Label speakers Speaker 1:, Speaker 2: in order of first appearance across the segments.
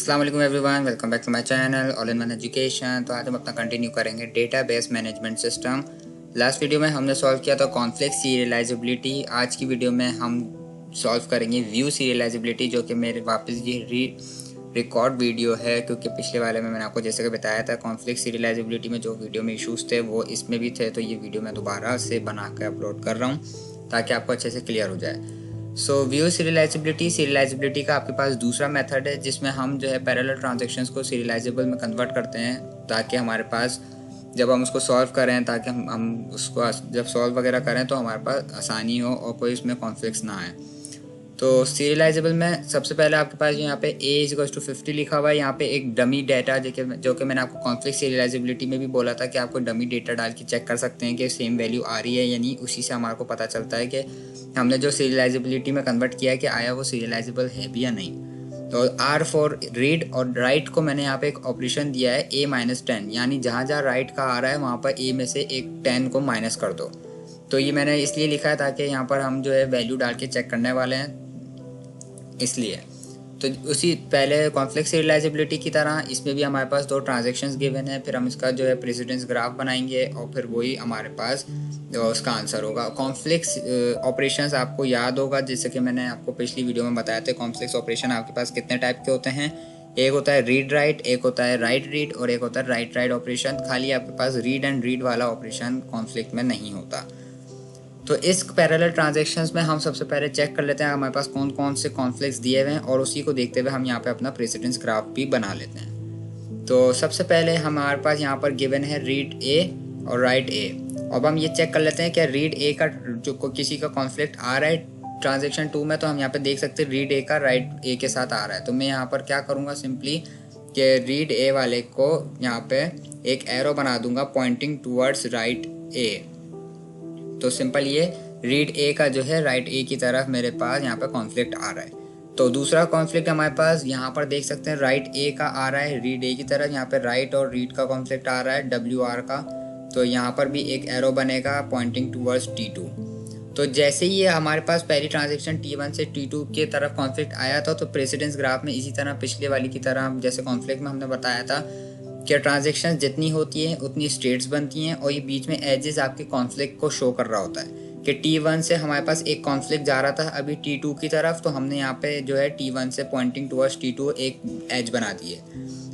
Speaker 1: अस्सलाम वालेकुम everyone, welcome back to my channel all in one education. तो आज हम अपना कंटिन्यू करेंगे database management system. Last video में हमने सॉल्व किया था कॉन्फ्लिक्ट सीरियलाइजेबिलिटी। आज की वीडियो में हम सॉल्व करेंगे व्यू सीरियलाइजेबिलिटी, जो कि मेरे वापस ये रिकॉर्ड वीडियो है, क्योंकि पिछले वाले में मैंने आपको जैसे कि बताया था कॉन्फ्लिक्ट सीरियलाइजेबिलिटी में जो वीडियो में इशूज़ थे वो इसमें भी थे। तो ये वीडियो मैं दोबारा से बना कर अपलोड कर रहा हूँ ताकि आपको अच्छे से क्लियर हो जाए। सो व्यू सीरियलाइजेबिलिटी का आपके पास दूसरा मेथड है जिसमें हम जो है पैरेलल ट्रांजैक्शंस को सीरियलाइजेबल में कन्वर्ट करते हैं, ताकि हमारे पास जब हम उसको सॉल्व करें, ताकि हम उसको जब सॉल्व वगैरह करें तो हमारे पास आसानी हो और कोई इसमें कॉन्फ्लिक्ट्स ना आए। तो सीरियलाइजेबल में सबसे पहले आपके पास यहाँ पे A=50 लिखा हुआ है। यहाँ पे एक डमी डेटा जो कि मैंने आपको कॉन्फ्लिक्ट सीरियलाइजेबिलिटी में भी बोला था कि आपको डमी डेटा डाल के चेक कर सकते हैं कि सेम वैल्यू आ रही है या नहीं। उसी से हमारे को पता चलता है कि हमने जो सीरियलाइजेबिलिटी में कन्वर्ट किया है कि आया वो सीरियलाइजेबल है भी या नहीं। तो R फॉर रीड और राइट को मैंने यहाँ पे एक ऑपरेशन दिया है A-10, यानी जहाँ जहाँ राइट का आ रहा है वहाँ पर A में से एक 10 को माइनस कर दो। तो ये मैंने इसलिए लिखा है ताकि यहाँ पर हम जो है वैल्यू डाल के चेक करने वाले हैं, इसलिए। तो उसी पहले कॉन्फ्लिक्ट सीरियलाइजेबिलिटी की तरह इसमें भी हमारे पास दो ट्रांजैक्शंस गिवन है, फिर हम इसका जो है प्रेसिडेंस ग्राफ बनाएंगे और फिर वही हमारे पास उसका आंसर होगा। कॉन्फ्लिक्ट ऑपरेशंस आपको याद होगा, जैसे कि मैंने आपको पिछली वीडियो में बताया था कॉन्फ्लिक्ट ऑपरेशन आपके पास कितने टाइप के होते हैं। एक होता है रीड राइट, एक होता है राइट रीड और एक होता है राइट राइट ऑपरेशन। खाली आपके पास रीड एंड रीड वाला ऑपरेशन कॉन्फ्लिक्ट में नहीं होता। तो इस पैरेलल ट्रांजैक्शंस में हम सबसे पहले चेक कर लेते हैं हमारे पास कौन कौन से कॉन्फ्लिक्ट्स दिए हुए हैं, और उसी को देखते हुए हम यहाँ पे अपना प्रेसिडेंस ग्राफ भी बना लेते हैं। तो सबसे पहले हमारे पास यहाँ पर गिवन है रीड ए और राइट ए। अब हम ये चेक कर लेते हैं क्या रीड ए का जो किसी का कॉन्फ्लिक्ट आ रहा है ट्रांजेक्शन 2 में। तो हम यहाँ पे देख सकते हैं रीड ए का राइट ए के साथ आ रहा है। तो मैं यहाँ पर क्या करूँगा, सिंपली कि रीड ए वाले को यहाँ पे एक एरो बना दूंगा पॉइंटिंग टूवर्ड्स राइट ए। तो सिंपल ये रीड ए का जो है राइट ए की तरफ मेरे पास यहाँ पे कॉन्फ्लिक्ट आ रहा है। तो दूसरा कॉन्फ्लिक्ट हमारे पास यहाँ पर देख सकते हैं राइट ए का आ रहा है रीड ए की तरफ। यहाँ पे राइट और रीड का कॉन्फ्लिक्ट आ रहा है WR का। तो यहाँ पर भी एक एरो बनेगा पॉइंटिंग टूवर्ड्स T2। तो जैसे ही ये हमारे पास पहली ट्रांजेक्शन T1 से T2 की तरफ कॉन्फ्लिक्ट आया था, तो प्रेसिडेंस ग्राफ में इसी तरह पिछले वाली की तरह जैसे कॉन्फ्लिक्ट में हमने बताया था कि ट्रांजैक्शन जितनी होती है उतनी स्टेट्स बनती हैं, और ये बीच में एजेस आपके कॉन्फ्लिक्ट को शो कर रहा होता है कि T1 से हमारे पास एक कॉन्फ्लिक्ट जा रहा था अभी T2 की तरफ। तो हमने यहाँ पे जो है T1 से पॉइंटिंग टुवर्ड्स T2 एक एज बना दी है।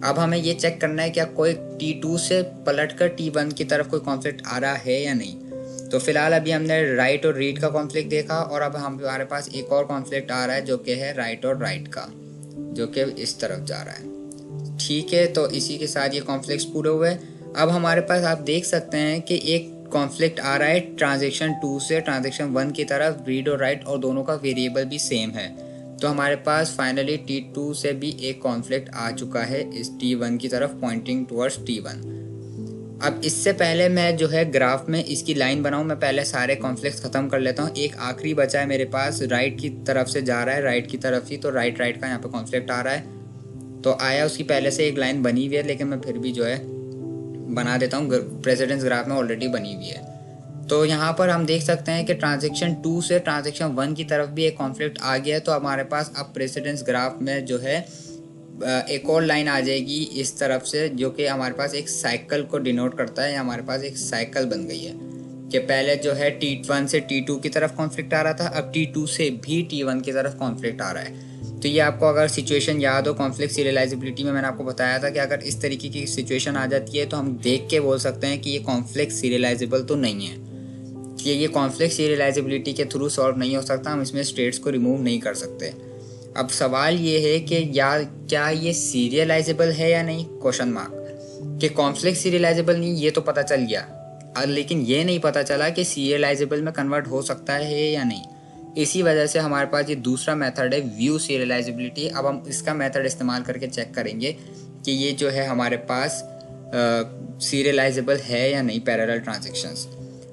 Speaker 1: अब हमें ये चेक करना है क्या कोई T2 से पलट कर T1 की तरफ कोई कॉन्फ्लिक्ट आ रहा है या नहीं। तो फिलहाल अभी हमने राइट और रीड का कॉन्फ्लिक्ट देखा, और अब हमारे पास एक और कॉन्फ्लिक्ट आ रहा है जो कि है राइट और राइट का, जो कि इस तरफ जा रहा है। ठीक है, तो इसी के साथ ये कॉन्फ्लिक्ट्स पूरे हुए। अब हमारे पास आप देख सकते हैं कि एक कॉन्फ्लिक्ट आ रहा है ट्रांजैक्शन 2 से ट्रांजैक्शन 1 की तरफ, रीड और राइट, और दोनों का वेरिएबल भी सेम है। तो हमारे पास फाइनली T2 से भी एक कॉन्फ्लिक्ट आ चुका है इस T1 की तरफ पॉइंटिंग टुवर्ड्स T1। अब इससे पहले मैं जो है ग्राफ में इसकी लाइन बनाऊं, मैं पहले सारे कॉन्फ्लिक्ट्स ख़त्म कर लेता हूं। एक आखिरी बचा है मेरे पास, राइट की तरफ से जा रहा है, राइट की तरफ ही। तो राइट का यहाँ पे कॉन्फ्लिक्ट आ रहा है। तो आया उसकी पहले से एक लाइन बनी हुई है, लेकिन मैं फिर भी जो है बना देता हूँ, प्रेसिडेंस ग्राफ में ऑलरेडी बनी हुई है। तो यहाँ पर हम देख सकते हैं कि ट्रांजैक्शन 2 से ट्रांजैक्शन 1 की तरफ भी एक कॉन्फ्लिक्ट आ गया है। तो हमारे पास अब प्रेसिडेंस ग्राफ में जो है एक और लाइन आ जाएगी इस तरफ से, जो कि हमारे पास एक साइकिल को डिनोट करता है। हमारे पास एक साइकिल बन गई है कि पहले जो है T1 से T2 की तरफ कॉन्फ्लिक्ट आ रहा था, अब T2 से भी T1 की तरफ कॉन्फ्लिक्ट आ रहा है। तो ये आपको अगर सिचुएशन याद हो कॉन्फ्लिक्ट सीरियलाइजेबिलिटी में मैंने आपको बताया था कि अगर इस तरीके की सिचुएशन आ जाती है तो हम देख के बोल सकते हैं कि ये कॉन्फ्लिक्ट सीरियलाइजेबल तो नहीं है, कि ये कॉन्फ्लिक्ट सीरियलाइजेबिलिटी के थ्रू सॉल्व नहीं हो सकता, हम इसमें स्टेट्स को रिमूव नहीं कर सकते। अब सवाल ये है कि क्या ये सीरियलाइजेबल है या नहीं, क्वेश्चन मार्क। कि कॉन्फ्लिक्ट सीरियलाइजेबल नहीं ये तो पता चल गया, लेकिन ये नहीं पता चला कि सीरियलाइजेबल में कन्वर्ट हो सकता है या नहीं। इसी वजह से हमारे पास ये दूसरा मेथड है व्यू सीरियलाइजेबिलिटी। अब हम इसका मेथड इस्तेमाल करके चेक करेंगे कि ये जो है हमारे पास सीरियलाइजेबल है या नहीं पैरेलल ट्रांजैक्शंस।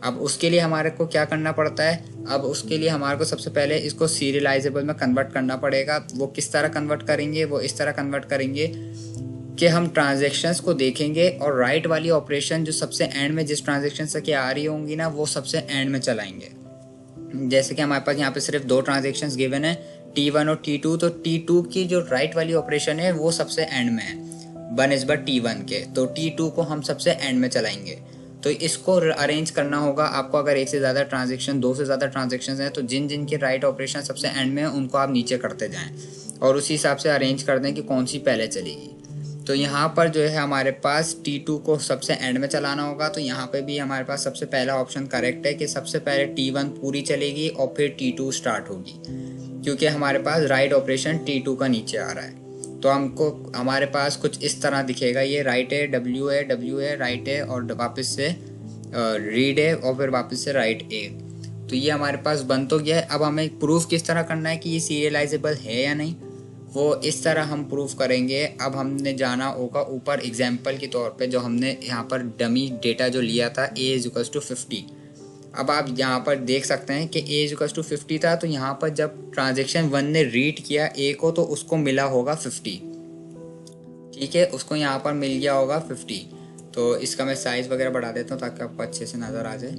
Speaker 1: अब उसके लिए हमारे को क्या करना पड़ता है, अब उसके लिए हमारे को सबसे पहले इसको सीरियलाइजेबल में कन्वर्ट करना पड़ेगा। वो किस तरह कन्वर्ट करेंगे, वो इस तरह कन्वर्ट करेंगे कि हम ट्रांजैक्शंस को देखेंगे और राइट वाली ऑपरेशन जो सबसे एंड में जिस ट्रांजैक्शन से क्या आ रही होंगी ना, वो सबसे एंड में चलाएंगे। जैसे कि हमारे पास यहाँ पे सिर्फ दो ट्रांजैक्शंस गिवन है T1 और T2, तो T2 की जो राइट वाली ऑपरेशन है वो सबसे एंड में है 1 T1 के, तो T2 को हम सबसे एंड में चलाएंगे। तो इसको अरेंज करना होगा आपको। अगर एक से ज़्यादा ट्रांजेक्शन, दो से ज़्यादा ट्रांजेक्शन हैं, तो जिन जिन के राइट ऑपरेशन सबसे एंड में है उनको आप नीचे करते जाएं और उसी हिसाब से अरेंज कर दें कि कौन सी पहले चलेगी। तो यहाँ पर जो है हमारे पास T2 को सबसे एंड में चलाना होगा। तो यहाँ पे भी हमारे पास सबसे पहला ऑप्शन करेक्ट है कि सबसे पहले T1 पूरी चलेगी और फिर T2 स्टार्ट होगी, क्योंकि हमारे पास राइट ऑपरेशन T2 का नीचे आ रहा है। तो हमको हमारे पास कुछ इस तरह दिखेगा, ये राइट है, W है, राइट है और वापस से रीड है और फिर वापस से राइट ए। तो ये हमारे पास बन तो गया है। अब हमें प्रूफ किस तरह करना है कि ये सीरियलाइजेबल है या नहीं, वो इस तरह हम प्रूफ करेंगे। अब हमने जाना होगा ऊपर एग्जाम्पल के तौर पे, जो हमने यहाँ पर डमी डेटा जो लिया था a = 50। अब आप यहाँ पर देख सकते हैं कि a = 50 था, तो यहाँ पर जब ट्रांजेक्शन 1 ने रीड किया a को तो उसको मिला होगा 50। ठीक है, उसको यहाँ पर मिल गया होगा 50। तो इसका मैं साइज वगैरह बढ़ा देता हूँ ताकि आपको अच्छे से नज़र आ जाए।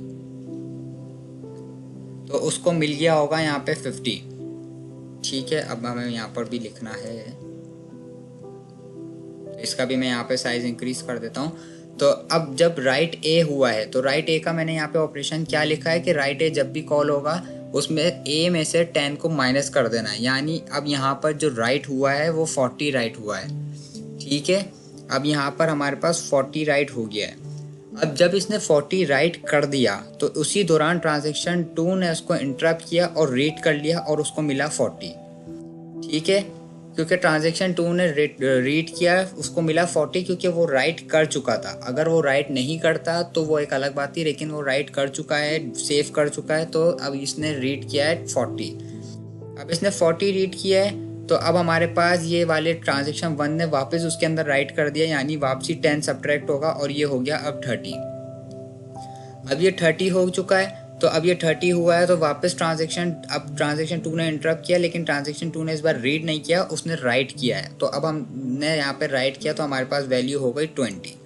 Speaker 1: तो उसको मिल गया होगा यहाँ पे 50। ठीक है, अब हमें यहाँ पर भी लिखना है, तो इसका भी मैं यहाँ पे साइज इंक्रीज कर देता हूँ। तो अब जब राइट ए हुआ है, तो राइट ए का मैंने यहाँ पे ऑपरेशन क्या लिखा है कि राइट ए जब भी कॉल होगा उसमें ए में से 10 को माइनस कर देना है। यानी अब यहाँ पर जो राइट हुआ है वो 40 राइट हुआ है। ठीक है, अब यहाँ पर हमारे पास 40 राइट हो गया है। अब जब इसने 40 राइट कर दिया तो उसी दौरान ट्रांजेक्शन 2 ने उसको इंटरप्ट किया और रीड कर लिया और उसको मिला 40। ठीक है, क्योंकि ट्रांजेक्शन 2 ने रीड किया, उसको मिला 40 क्योंकि वो राइट कर चुका था। अगर वो राइट नहीं करता तो वो एक अलग बात थी, लेकिन वो राइट कर चुका है, सेव कर चुका है, तो अब इसने रीड किया है 40। अब इसने 40 रीड किया है, तो अब हमारे पास ये वाले ट्रांजेक्शन 1 ने वापस उसके अंदर राइट कर दिया, यानी वापसी 10 सब्ट्रैक्ट होगा और ये हो गया अब 30। अब ये 30 हो चुका है, तो अब ये 30 हुआ है, तो वापस ट्रांजेक्शन 2 ने इंटरप्ट किया, लेकिन ट्रांजेक्शन 2 ने इस बार रीड नहीं किया, उसने राइट किया है। तो अब हमने यहाँ पे राइट किया तो हमारे पास वैल्यू हो गई 20।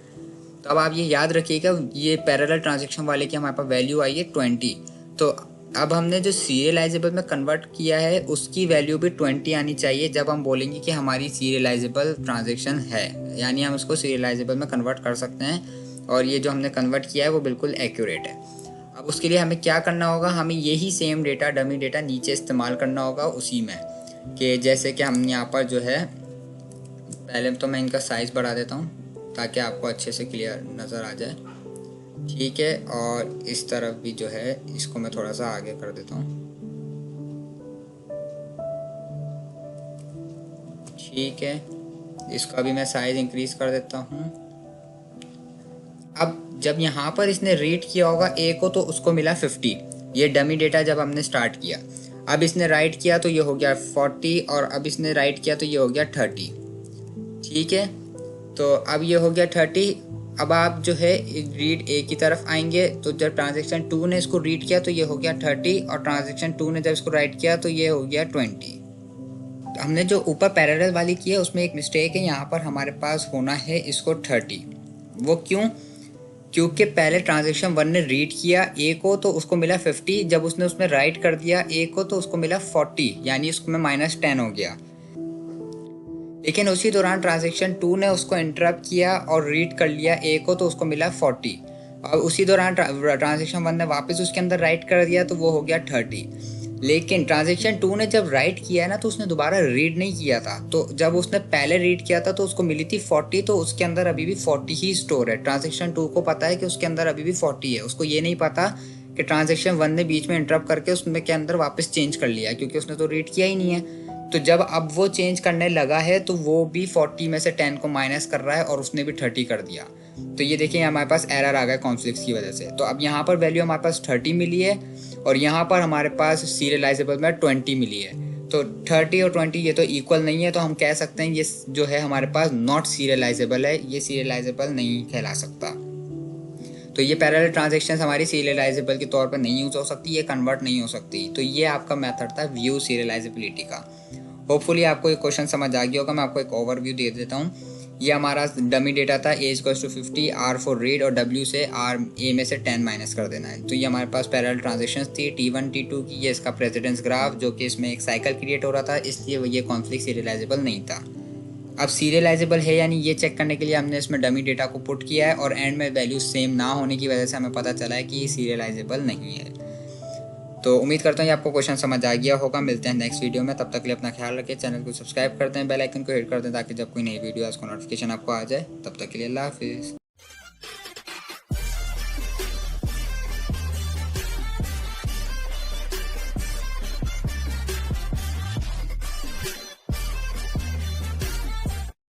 Speaker 1: तो अब आप ये याद रखिएगा, ये पैरेलल ट्रांजेक्शन वाले की हमारे पास वैल्यू आई है 20। तो अब हमने जो सीरियलाइजेबल में कन्वर्ट किया है उसकी वैल्यू भी 20 आनी चाहिए जब हम बोलेंगे कि हमारी सीरियलाइजेबल ट्रांजेक्शन है, यानी हम उसको सीरियलाइजेबल में कन्वर्ट कर सकते हैं। और ये जो हमने कन्वर्ट किया है वो बिल्कुल एक्यूरेट है। अब उसके लिए हमें क्या करना होगा, हमें यही सेम डेटा, डमी डेटा नीचे इस्तेमाल करना होगा उसी में, कि जैसे कि हम यहाँ पर जो है, पहले तो मैं इनका साइज़ बढ़ा देता हूँ ताकि आपको अच्छे से क्लियर नज़र आ जाए। ठीक है, और इस तरफ भी जो है इसको मैं थोड़ा सा आगे कर देता हूँ। ठीक है, इसका भी मैं साइज इंक्रीज कर देता हूँ। अब जब यहाँ पर इसने रीड किया होगा ए को तो उसको मिला 50, ये डमी डेटा जब हमने स्टार्ट किया। अब इसने राइट किया तो ये हो गया 40 और अब इसने राइट किया तो ये हो गया 30। ठीक है, तो अब ये हो गया 30। अब आप जो है रीड ए की तरफ आएंगे, तो जब ट्रांजेक्शन 2 ने इसको रीड किया तो ये हो गया 30 और ट्रांजेक्शन 2 ने जब इसको राइट किया तो ये हो गया 20। तो हमने जो ऊपर पैरेलल वाली की है उसमें एक मिस्टेक है, यहाँ पर हमारे पास होना है इसको 30। वो क्यों? क्योंकि पहले ट्रांजेक्शन 1 ने रीड किया ए को तो उसको मिला 50, जब उसने उसमें राइट कर दिया ए को तो उसको मिला 40, यानी उसमें -10 हो गया। लेकिन उसी दौरान ट्रांजेक्शन 2 ने उसको इंटरप्ट किया और रीड कर लिया ए को तो उसको मिला 40, और उसी दौरान ट्रांजेक्शन 1 ने वापस उसके अंदर राइट कर दिया तो वो हो गया 30। लेकिन ट्रांजेक्शन 2 ने जब राइट किया है ना तो उसने दोबारा रीड नहीं किया था, तो जब उसने पहले रीड किया था तो उसको मिली थी 40, तो उसके अंदर अभी भी 40 ही स्टोर है। ट्रांजेक्शन 2 को पता है कि उसके अंदर अभी भी 40 है, उसको ये नहीं पता कि ट्रांजेक्शन 1 ने बीच में इंटरप्ट करके उसमें के अंदर वापस चेंज कर लिया, क्योंकि उसने तो रीड किया ही नहीं है। तो जब अब वो चेंज करने लगा है तो वो भी 40 में से 10 को माइनस कर रहा है और उसने भी 30 कर दिया। तो ये देखिए हमारे पास एरर आ गया कॉन्फ्लिक्ट्स की वजह से। तो अब यहाँ पर वैल्यू हमारे पास 30 मिली है और यहाँ पर हमारे पास सीरियलाइजेबल में 20 मिली है। तो 30 और 20 ये तो इक्वल नहीं है, तो हम कह सकते हैं ये जो है हमारे पास नॉट सीरियलाइजेबल है, ये सीरियलाइजेबल नहीं कहला सकता। तो ये पैरेलल ट्रांजेक्शंस हमारी सीरियलाइजेबल के तौर पर नहीं यूज़ हो सकती, ये कन्वर्ट नहीं हो सकती। तो ये आपका मेथड था व्यू सीरियलाइजेबिलिटी का। होपफुली आपको ये क्वेश्चन समझ आ गया होगा। मैं आपको एक ओवरव्यू दे देता हूँ ये हमारा डमी डेटा था A = 50, R फॉर रीड और W से R A में से 10 माइनस कर देना है। तो ये हमारे पास पैरेलल ट्रांजेक्शंस थी T1 T2 की। ये इसका प्रेसिडेंस ग्राफ जो कि इसमें एक साइकिल क्रिएट हो रहा था, इसलिए ये कॉन्फ्लिक्ट सीरियलाइजेबल नहीं था। अब सीरियलाइजेबल है यानी ये चेक करने के लिए हमने इसमें डमी डेटा को पुट किया है और एंड में वैल्यू सेम ना होने की वजह से हमें पता चला है कि ये सीरियलाइजेबल नहीं है। तो उम्मीद करता हूँ ये आपको क्वेश्चन समझ आ गया होगा। मिलते हैं नेक्स्ट वीडियो में, तब तक के लिए अपना ख्याल रखें, चैनल को सब्सक्राइब कर दें, बेल आइकन को हिट कर दें ताकि जब कोई नई वीडियो है उसको नोटिफिकेशन आपको आ जाए। तब तक के लिए अल्लाह हाफिज़।